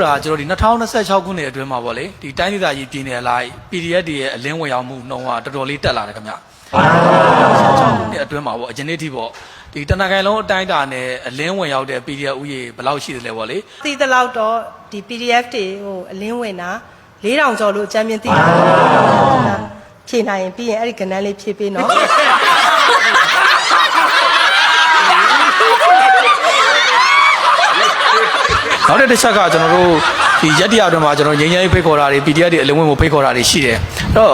ဒါကျွန်တော်ဒီ2026ခုနှစ်အတွင်းမှာပေါ့လေဒီတိုင်းဒေသကြီးပြည်နယ်လိုက် PDF တွေရဲ့အလင်းဝင်ရောက်မှုနှုန်းကတော်တော်လေးတက်လာတယ်ခင်ဗျ26ခုနှစ်အတွင်းမှာပေါ့အရင်နေ့ထိပေါ့ဒီတနင်္ဂနွေလုံးအတိုင်းအတာနဲ့အလင်းဝင်ရောက်တဲ့ PDF ဥယေဘယ်လောက်ရှိသလဲပေါ့လေ သိသလောက်တော့ဒီ PDF တွေဟိုအလင်းဝင်တာ4000ကျော်လို့အကြမ်းမြင်သိတယ်ဖြည့်နိုင်ရင်ပြီးရင်အဲ့ဒီကဏ္ဍလေးဖြည့်ပေးနော်နောက်တစ်ချက်ကကျွန်တော်တို့ဒီရက်တရအတွင်းမှာကျွန်တော်ငြိမ်းချမ်းရေးဖိတ်ခေါ်တာတွေ PDF တွေအလင်းဝင်ကိုဖိတ်ခေါ်တာတွေရှိတယ်အဲ့တော့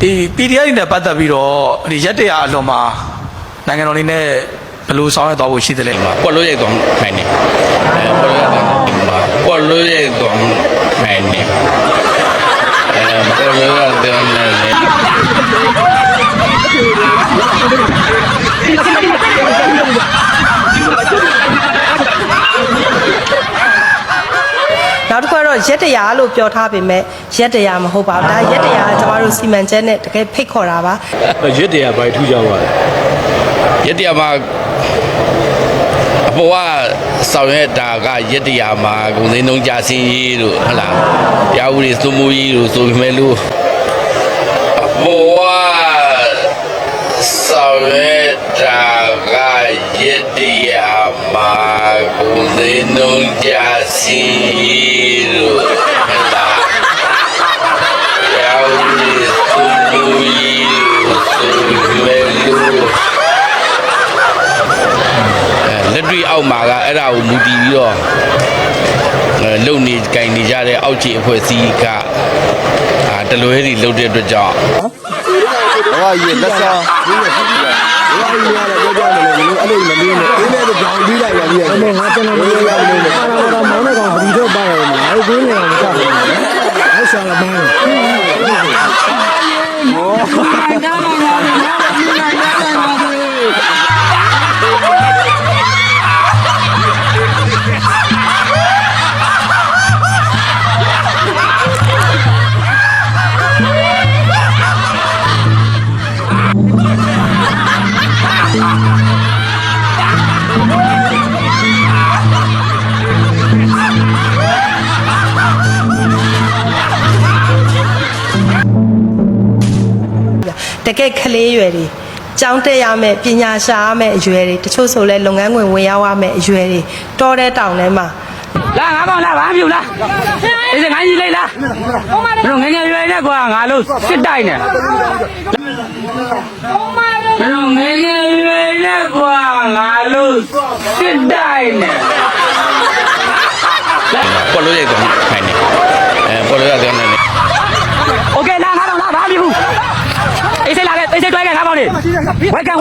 ဒီ PDF တွေနဲ့ပတ်သက်ပြီးတော့ဒီရက်တရအလွန်မှာနိုင်ငံတော်လေးနဲ့ဘယ်လိုဆောင်ရွက်သွားဖို့ရှိသလဲ ကွက်လို့ရိုက်သွားနိုင်တယ်ကွက်လို့ရိုက်သွားနိုင်တယ်ကွက်လို့ရိုက်သွားနိုင်တယ်နောက်တစ်ခါတော့ရက်တရားလို့ပြောထားပေမဲ့ရက်တရားမဟုတ်ပါဘူးဒါရက်တရားကကျမတို့စီမံချက်နဲ့တကယ်ဖိတ်ခေါ်တာပါရက်တရားဘာထူးကြပါလဲရက်တရားမှာအပေါ်ကဆောင်ရွက်တာကရက်တရားမှာဂုဏ်သိန်းသုံးကြစင်းရေးလို့ဟုတ်လားတရားဥပဒေစိုးမိုးရေးလို့ဆိုပေမဲ့လို့အပေါ်ကဆောင်ရွက်တာကရက်တရားမှာဂုဏ်သိန်းသုံးကြစင်းရေးလို့ဟုတ်လားတရားဥပဒေစိုးမိုးရေးလို့ဆိုပေမဲ့လို့လက်တွေ့အောက်မှာကအဲ့ဒါကိုမူတည်ပြီးတော့လုံနေကြင်နေကြတဲ့အောက်ခြေအဖွဲ့အစည်းကတလွဲတွေလုပ်တဲ့အတွက်ကြောင့်ဘာကြီးလက်ဆောင်ဒီလိုဖြစ်ပြီးတော့ဘာကြီးရတယ်ပြောကြတယ်လို့အဲ့လိုမလေးနဲ့အင်းနဲ့ကြောင်ပြီးလိုက်ရပြီးရတယ်ငါကျွန်တော်လေးရလို့လေမောင်းနေကောင်ဒီတော့ပါရတယ်ငါကိုင်းနေအောင်ကြောက်တယ်အဲ့ဆောင်လာမောင်းမောတကယ်ကလေးရွယ်တွေကျောင်းတက်ရမယ်ပညာရှာရမယ်အရွယ်တွေတချို့ဆိုလဲလုပ်ငန်းခွင်ဝင်ရောက်ရမယ်အရွယ်တွေတောတဲ့တောင်ထဲမှာလာငါကောင်လာဘာပြူလားအေးစငါကြီးလိုက်လားဘယ်ငငယ်ရွယ်နဲ့ကွာငါလို့စစ်တိုက်နေဘယ်ငငယ်ရွယ်နဲ့ကွာငါလို့စစ်တိုက်နေကွက်လို့ရိုက်သွားနိုင်တယ်ကွက်လို့ရိုက်သွားနိုင်တယ်โอเคလာငါကောင်လာဘာပြူအေးစိတ်လာခဲ့အေးစိတ်တွဲခဲ့ငါကောင်လေးဝက်ကန်